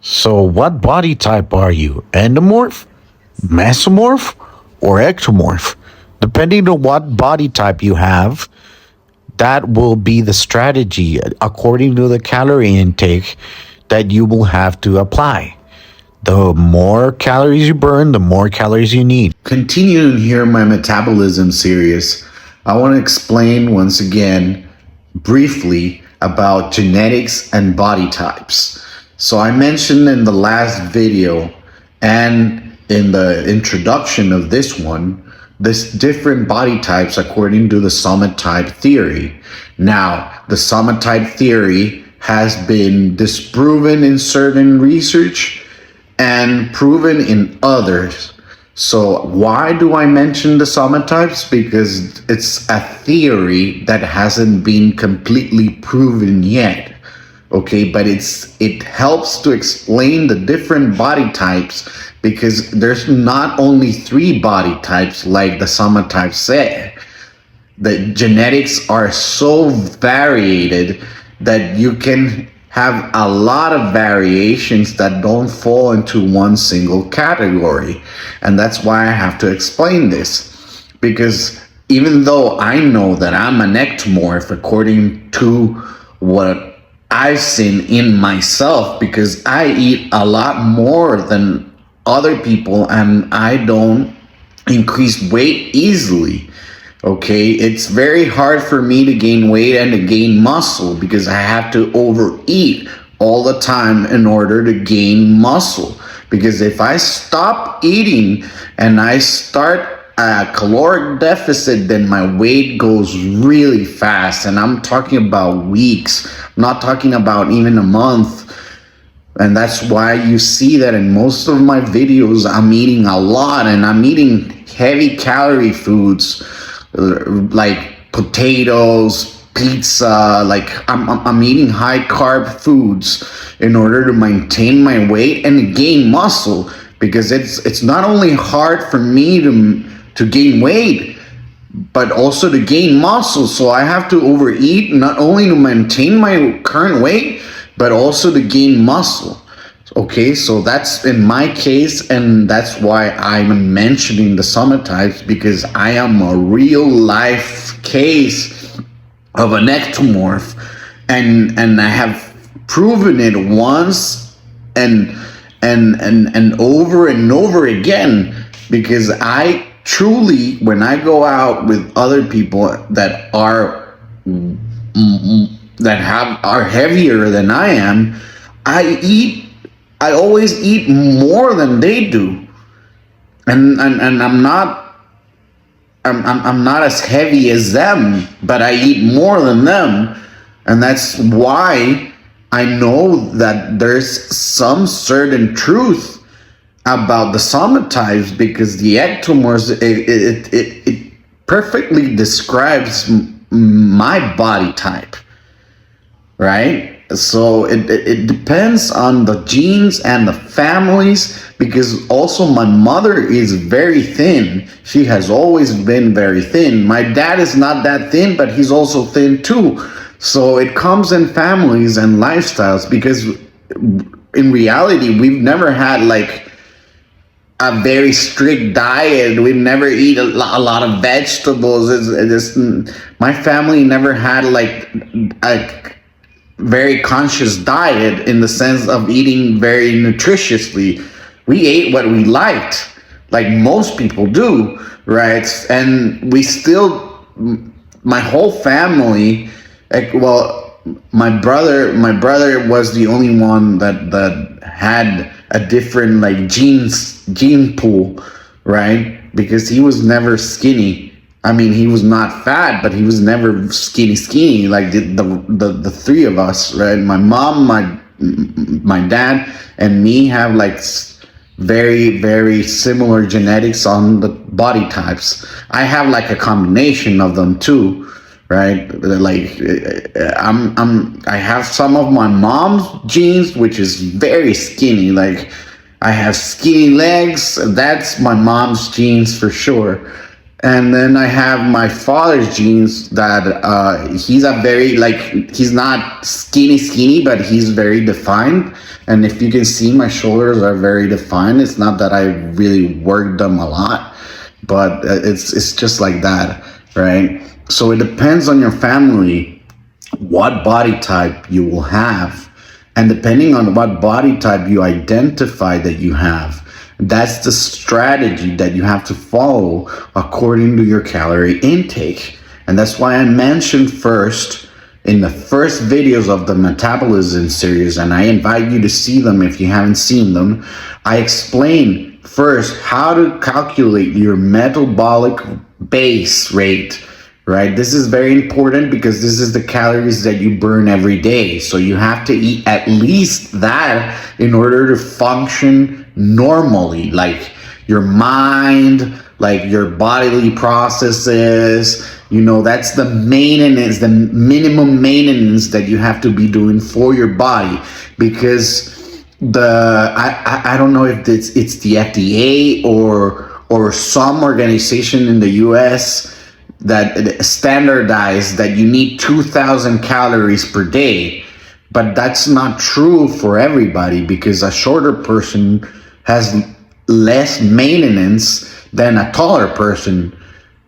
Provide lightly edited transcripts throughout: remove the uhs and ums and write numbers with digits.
So, what body type are you? Endomorph, mesomorph, or ectomorph? Depending on what body type you have, that will be the strategy according to the calorie intake that you will have to apply. The more calories you burn, the more calories you need. Continuing here my metabolism series, I want to explain once again briefly about genetics and body types. So I mentioned in the last video and in the introduction of this one, this different body types according to the summit type theory. Now, the summit type theory has been disproven in certain research and proven in others. So why do I mention the summit types? Because it's a theory that hasn't been completely proven yet. Okay, but it helps to explain the different body types, because there's not only 3 body types like the summit types say. The genetics are so varied that you can have a lot of variations that don't fall into one single category. And that's why I have to explain this, because even though I know that I'm an ectomorph according to what I've seen in myself, because I eat a lot more than other people and I don't increase weight easily. Okay, it's very hard for me to gain weight and to gain muscle because I have to overeat all the time in order to gain muscle. Because if I stop eating and I start a caloric deficit, then my weight goes really fast. And I'm talking about weeks, I'm not talking about even a month. And that's why you see that in most of my videos, I'm eating a lot and I'm eating heavy calorie foods like potatoes, pizza, like I'm eating high carb foods in order to maintain my weight and gain muscle, because it's not only hard for me to gain weight, but also to gain muscle. So I have to overeat not only to maintain my current weight, but also to gain muscle. Okay, so that's in my case, and that's why I'm mentioning the summit types, because I am a real life case of an ectomorph, and I have proven it once and over again, because I truly, when I go out with other people that are heavier than I am, I always eat more than they do, and I'm not as heavy as them, but I eat more than them, and that's why I know that there's some certain truth about the summit types, because the ectomorphs, it perfectly describes my body type, right? So it depends on the genes and the families, because also my mother is very thin. She has always been very thin. My dad is not that thin, but he's also thin too. So it comes in families and lifestyles, because in reality, we've never had like a very strict diet. We never eat a lot of vegetables. My family never had like a very conscious diet in the sense of eating very nutritiously. We ate what we liked, like most people do, right? And we still, my whole family, like, well, my brother was the only one that had a different like gene pool, right? Because he was never skinny. I mean, he was not fat, but he was never skinny. Like the 3 of us, right? My mom, my dad, and me have like very, very similar genetics on the body types. I have like a combination of them too, right? Like I have some of my mom's genes, which is very skinny. Like I have skinny legs. That's my mom's genes for sure. And then I have my father's genes that he's a very, like, he's not skinny, but he's very defined. And if you can see, my shoulders are very defined. It's not that I really worked them a lot, but it's just like that, right? So it depends on your family what body type you will have. And depending on what body type you identify that you have, that's the strategy that you have to follow according to your calorie intake. And that's why I mentioned first in the first videos of the Metabolism series, and I invite you to see them if you haven't seen them. I explain first how to calculate your metabolic base rate, right? This is very important because this is the calories that you burn every day. So you have to eat at least that in order to function normally, like your mind, like your bodily processes. You know, that's the maintenance, the minimum maintenance that you have to be doing for your body, because I don't know if it's the FDA or some organization in the US that standardized that you need 2,000 calories per day. But that's not true for everybody, because a shorter person has less maintenance than a taller person.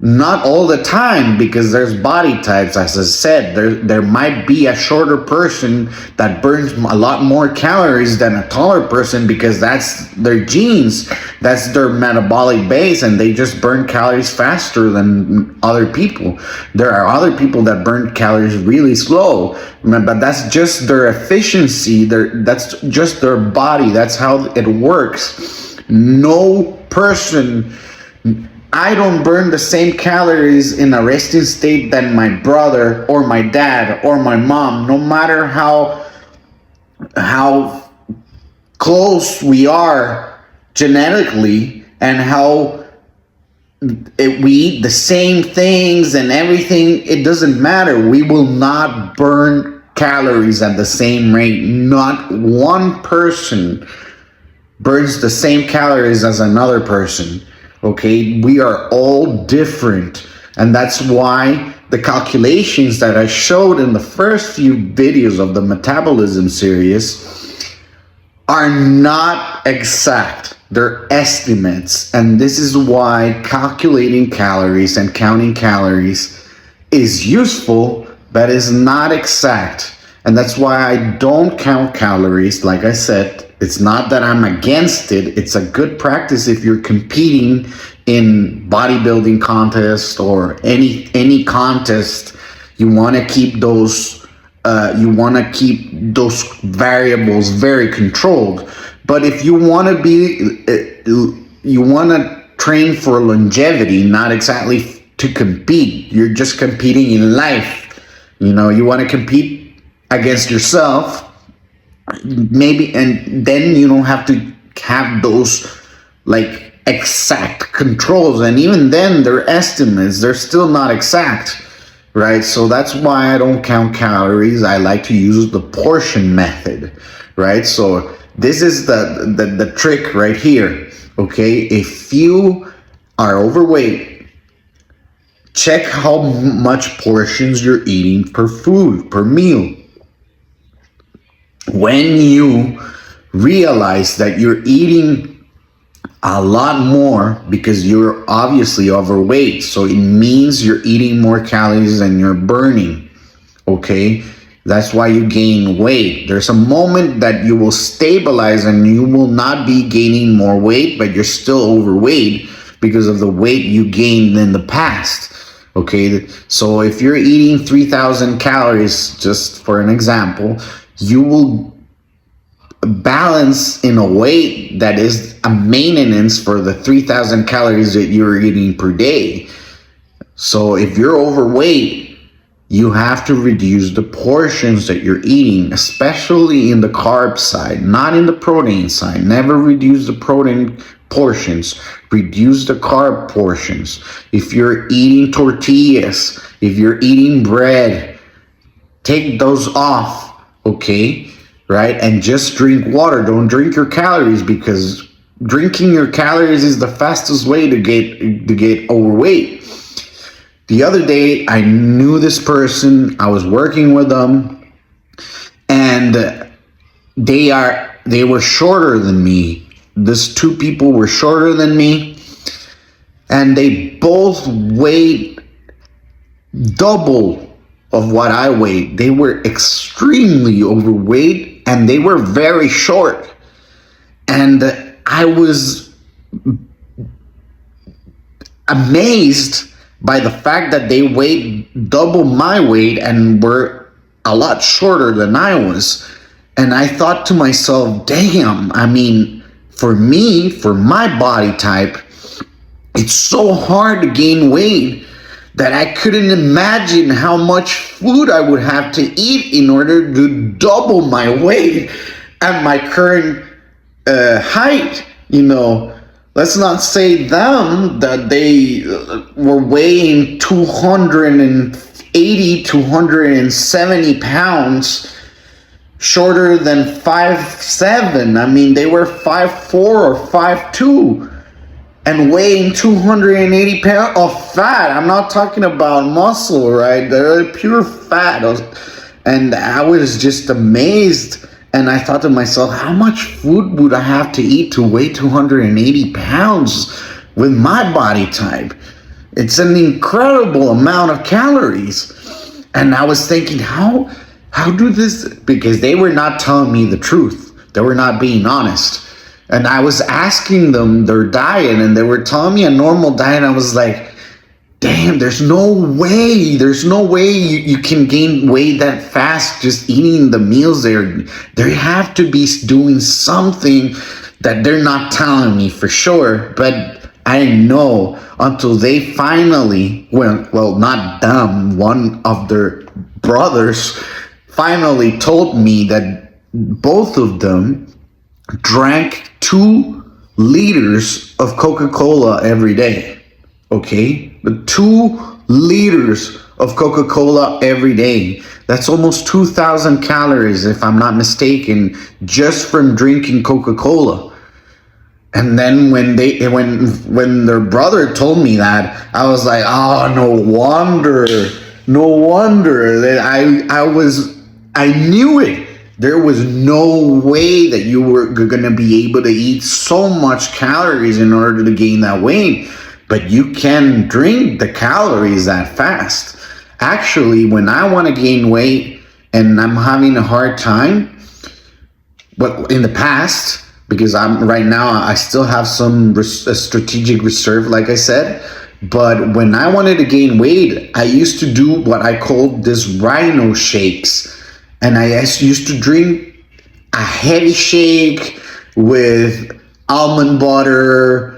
Not all the time, because there's body types. As I said, there might be a shorter person that burns a lot more calories than a taller person, because that's their genes, that's their metabolic base, and they just burn calories faster than other people. There are other people that burn calories really slow, but that's just their efficiency. That's just their body. That's how it works. No person. I don't burn the same calories in a resting state than my brother or my dad or my mom, no matter how close we are genetically, and how we eat the same things and everything. It doesn't matter. We will not burn calories at the same rate. Not one person burns the same calories as another person. Okay, we are all different, and that's why the calculations that I showed in the first few videos of the Metabolism series are not exact. They're estimates, and this is why calculating calories and counting calories is useful, but is not exact. And that's why I don't count calories. Like I said, it's not that I'm against it. It's a good practice if you're competing in bodybuilding contest or any contest. You want to keep those variables very controlled. But if you want to train for longevity, not exactly to compete. You're just competing in life. You know, you want to compete against yourself, maybe, and then you don't have to have those like exact controls, and even then they're estimates. They're still not exact, right? So that's why I don't count calories. I like to use the portion method, right? So this is the trick right here. Okay, if you are overweight, check how much portions you're eating per meal. When you realize that you're eating a lot more because you're obviously overweight, so it means you're eating more calories than you're burning, okay? That's why you gain weight. There's a moment that you will stabilize and you will not be gaining more weight, but you're still overweight because of the weight you gained in the past, okay? So if you're eating 3,000 calories, just for an example, you will balance in a weight that is a maintenance for the 3,000 calories that you're eating per day. So if you're overweight, you have to reduce the portions that you're eating, especially in the carb side, not in the protein side. Never reduce the protein portions. Reduce the carb portions. If you're eating tortillas, if you're eating bread, take those off, okay? Right? And just drink water. Don't drink your calories, because drinking your calories is the fastest way to get overweight. The other day, I knew this person. I was working with them, and they are they were shorter than me. These two people were shorter than me, and they both weighed double of what I weighed. They were extremely overweight, and they were very short. And I was amazed by the fact that they weighed double my weight and were a lot shorter than I was. And I thought to myself, damn, I mean, for me, for my body type, it's so hard to gain weight that I couldn't imagine how much food I would have to eat in order to double my weight at my current height. You know, let's not say them that they were weighing 280, 270 pounds, shorter than 5'7". I mean, they were 5'4" or 5'2", and weighing 280 pounds of fat. I'm not talking about muscle, right? They're pure fat. And I was just amazed. And I thought to myself, how much food would I have to eat to weigh 280 pounds with my body type? It's an incredible amount of calories. And I was thinking, how do this? Because they were not telling me the truth. They were not being honest. And I was asking them their diet, and they were telling me a normal diet. I was like, damn, there's no way you can gain weight that fast just eating the meals there. They have to be doing something that they're not telling me for sure. But I didn't know until they finally, well, not them, one of their brothers finally told me that both of them drank 2 liters of Coca-Cola every day. Okay? But 2 liters of Coca-Cola every day. That's almost 2,000 calories, if I'm not mistaken, just from drinking Coca-Cola. And then when their brother told me that, I was like, oh, no wonder that I knew it. There was no way that you were going to be able to eat so much calories in order to gain that weight. But you can drink the calories that fast. Actually, when I want to gain weight and I'm having a hard time, but in the past, because right now I still have some strategic reserve, like I said. But when I wanted to gain weight, I used to do what I called this rhino shakes. And I used to drink a heavy shake with almond butter,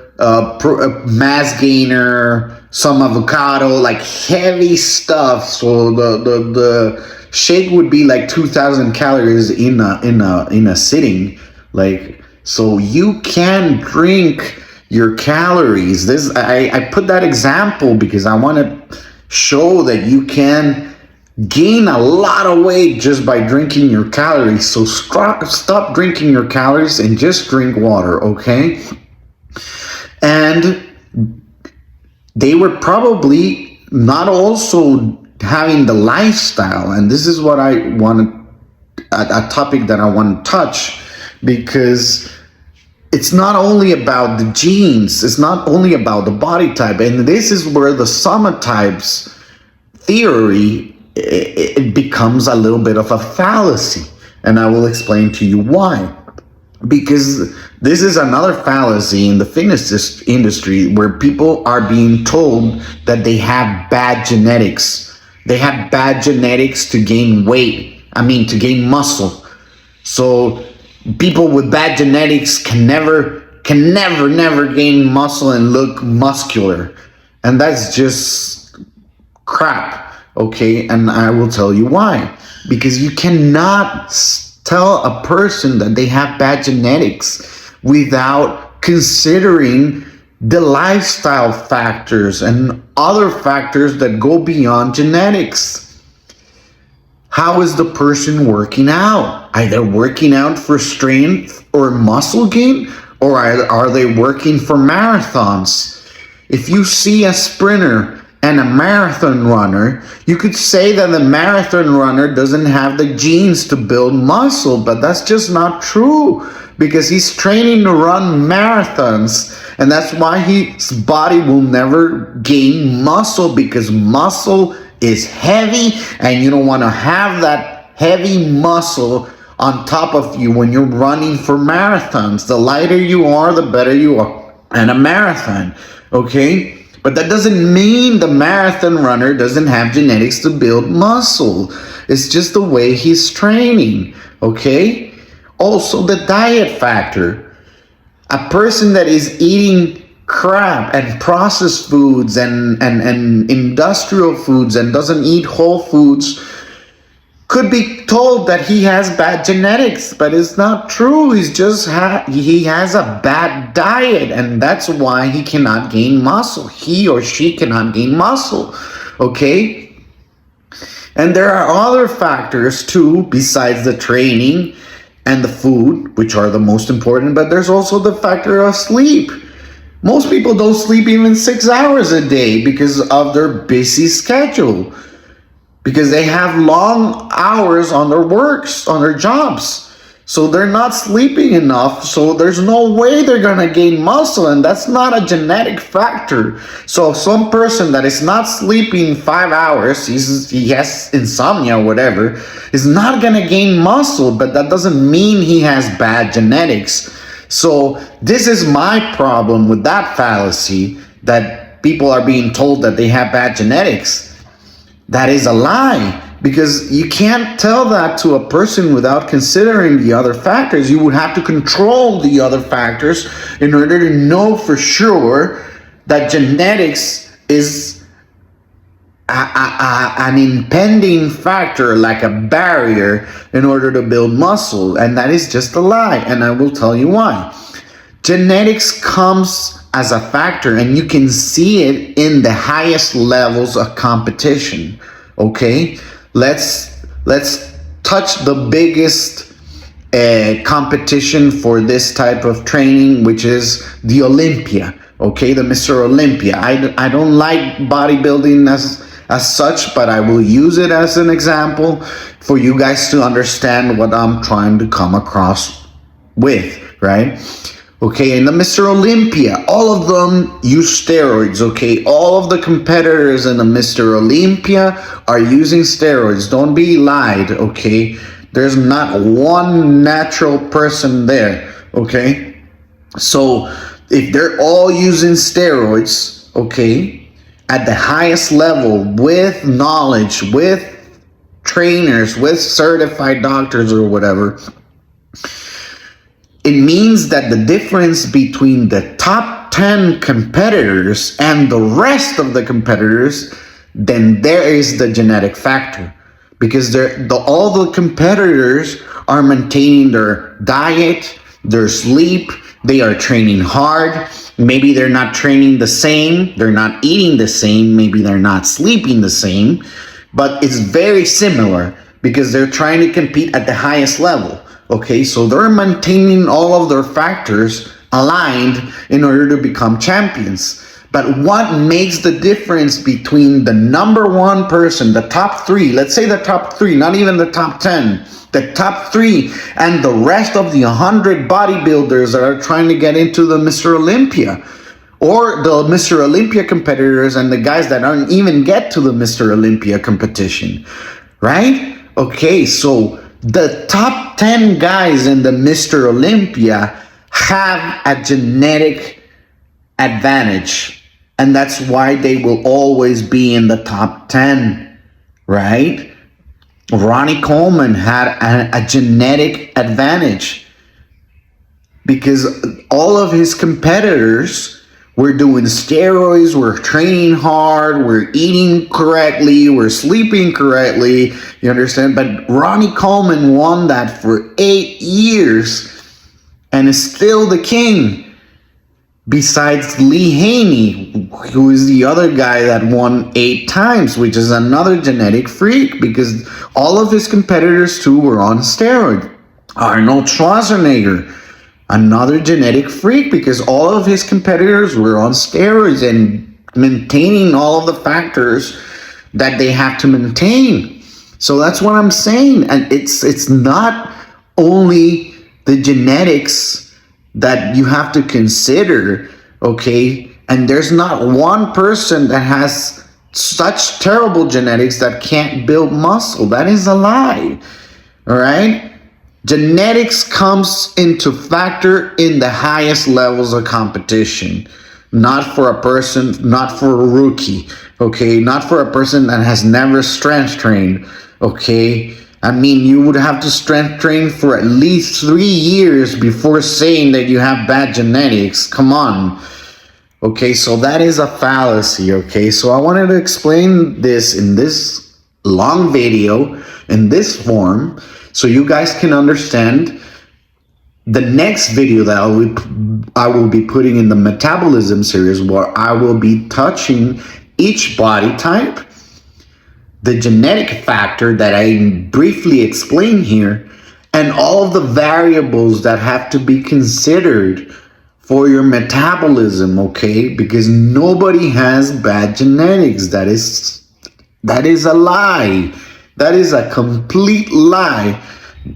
mass gainer, some avocado, like heavy stuff. So the shake would be like 2,000 calories in a sitting. Like, so you can drink your calories. I put that example because I want to show that you can gain a lot of weight just by drinking your calories. So stop drinking your calories and just drink water, okay? And they were probably not also having the lifestyle. And this is what I want a topic that I want to touch, because it's not only about the genes, it's not only about the body type. And this is where the somatypes theory, it becomes a little bit of a fallacy. And I will explain to you why. Because this is another fallacy in the fitness industry where people are being told that they have bad genetics. They have bad genetics to gain weight. To gain muscle. So people with bad genetics can never gain muscle and look muscular. And that's just crap. Okay, and I will tell you why. Because you cannot tell a person that they have bad genetics without considering the lifestyle factors and other factors that go beyond genetics. How is the person working out? Are they working out for strength or muscle gain? Or are they working for marathons? If you see a sprinter and a marathon runner, you could say that the marathon runner doesn't have the genes to build muscle, but that's just not true because he's training to run marathons, and that's why his body will never gain muscle, because muscle is heavy and you don't want to have that heavy muscle on top of you when you're running for marathons. The lighter you are, the better you are in a marathon, okay? But that doesn't mean the marathon runner doesn't have genetics to build muscle. It's just the way he's training, okay? Also, the diet factor. A person that is eating crap and processed foods and industrial foods and doesn't eat whole foods could be told that he has bad genetics, but it's not true. He has a bad diet, and that's why he cannot gain muscle. He or she cannot gain muscle, okay? And there are other factors too besides the training and the food, which are the most important, but there's also the factor of sleep. Most people don't sleep even 6 hours a day because of their busy schedule, because they have long hours on their works, on their jobs. So they're not sleeping enough, so there's no way they're gonna gain muscle, and that's not a genetic factor. So some person that is not sleeping 5 hours, he has insomnia or whatever, is not gonna gain muscle, but that doesn't mean he has bad genetics. So this is my problem with that fallacy, that people are being told that they have bad genetics. That is a lie, because you can't tell that to a person without considering the other factors. You would have to control the other factors in order to know for sure that genetics is an impending factor, like a barrier in order to build muscle, and that is just a lie, and I will tell you why. Genetics comes as a factor, and you can see it in the highest levels of competition, okay? Let's touch the biggest competition for this type of training, which is the Olympia, okay? The Mr. Olympia. I don't like bodybuilding as such, but I will use it as an example for you guys to understand what I'm trying to come across with, right? Okay, in the Mr. Olympia, all of them use steroids, okay? All of the competitors in the Mr. Olympia are using steroids. Don't be lied, okay? There's not one natural person there, okay? So if they're all using steroids, okay, at the highest level, with knowledge, with trainers, with certified doctors or whatever, it means that the difference between the top 10 competitors and the rest of the competitors, then there is the genetic factor. Because all the competitors are maintaining their diet, their sleep, they are training hard. Maybe they're not training the same, they're not eating the same, maybe they're not sleeping the same, but it's very similar because they're trying to compete at the highest level. Okay, so they're maintaining all of their factors aligned in order to become champions. But what makes the difference between the number one person, the top three, let's say the top three, not even the top 10, the top three, and the rest of the 100 bodybuilders that are trying to get into the Mr. Olympia, or the Mr. Olympia competitors and the guys that don't even get to the Mr. Olympia competition, right? Okay, so the top 10 guys in the Mr. Olympia have a genetic advantage, and that's why they will always be in the top 10, right? Ronnie Coleman had a genetic advantage because all of his competitors were doing steroids, we're training hard, we're eating correctly, we're sleeping correctly, you understand? But Ronnie Coleman won that for 8 years and is still the king, besides Lee Haney, who is the other guy that won 8 times, which is another genetic freak because all of his competitors too were on steroids. Arnold Schwarzenegger, another genetic freak because all of his competitors were on steroids, and maintaining all of the factors that they have to maintain. So that's what I'm saying. And it's not only the genetics that you have to consider, okay? And there's not one person that has such terrible genetics that can't build muscle. That is a lie, all right? Genetics comes into factor in the highest levels of competition, not for a person, not for a rookie, okay? Not for a person that has never strength trained, okay? I mean, you would have to strength train for at least 3 years before saying that you have bad genetics. Come on. Okay, so that is a fallacy, okay? So I wanted to explain this in this long video, in this form, so you guys can understand. The next video that I will be putting in the metabolism series, where I will be touching each body type, the genetic factor that I briefly explained here, and all of the variables that have to be considered for your metabolism, okay? Because nobody has bad genetics. That is a lie. That is a complete lie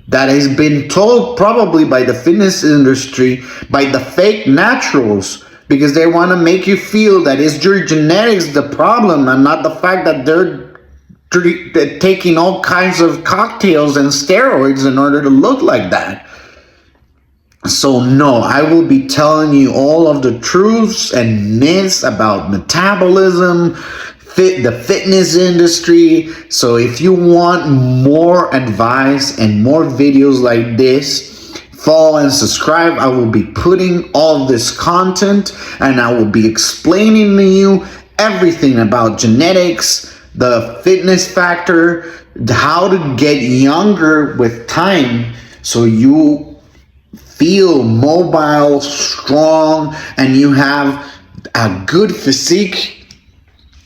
that has been told probably by the fitness industry, by the fake naturals, because they want to make you feel that it's your genetics the problem and not the fact that they're taking all kinds of cocktails and steroids in order to look like that. So no, I will be telling you all of the truths and myths about metabolism, the fitness industry. So if you want more advice and more videos like this, follow and subscribe. I will be putting all this content and I will be explaining to you everything about genetics, the fitness factor, how to get younger with time so you feel mobile, strong, and you have a good physique,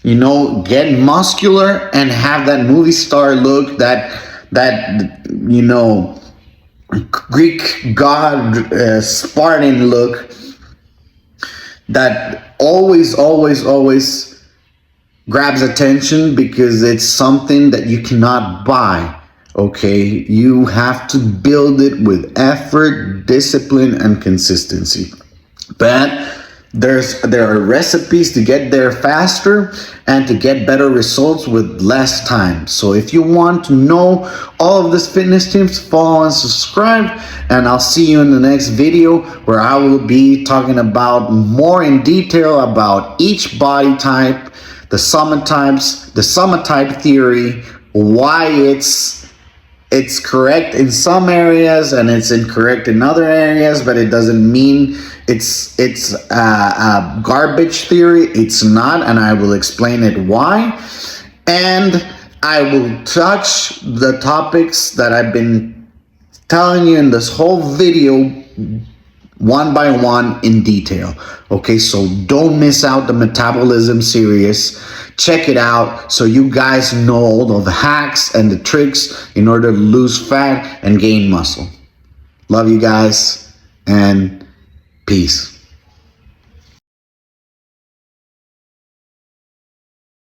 you know, get muscular and have that movie star look, that you know, Greek god, Spartan look, that always grabs attention because it's something that you cannot buy. Okay, you have to build it with effort, discipline, and consistency. But there are recipes to get there faster and to get better results with less time. So if you want to know all of these fitness tips, follow and subscribe, and I'll see you in the next video where I will be talking about more in detail about each body type, the somatotypes, the somatype theory, why it's correct in some areas and it's incorrect in other areas, but it doesn't mean it's a garbage theory. It's not, and I will explain it why. And I will touch the topics that I've been telling you in this whole video one by one in detail. Okay, so don't miss out the metabolism series. Check it out so you guys know all the hacks and the tricks in order to lose fat and gain muscle. Love you guys, and peace.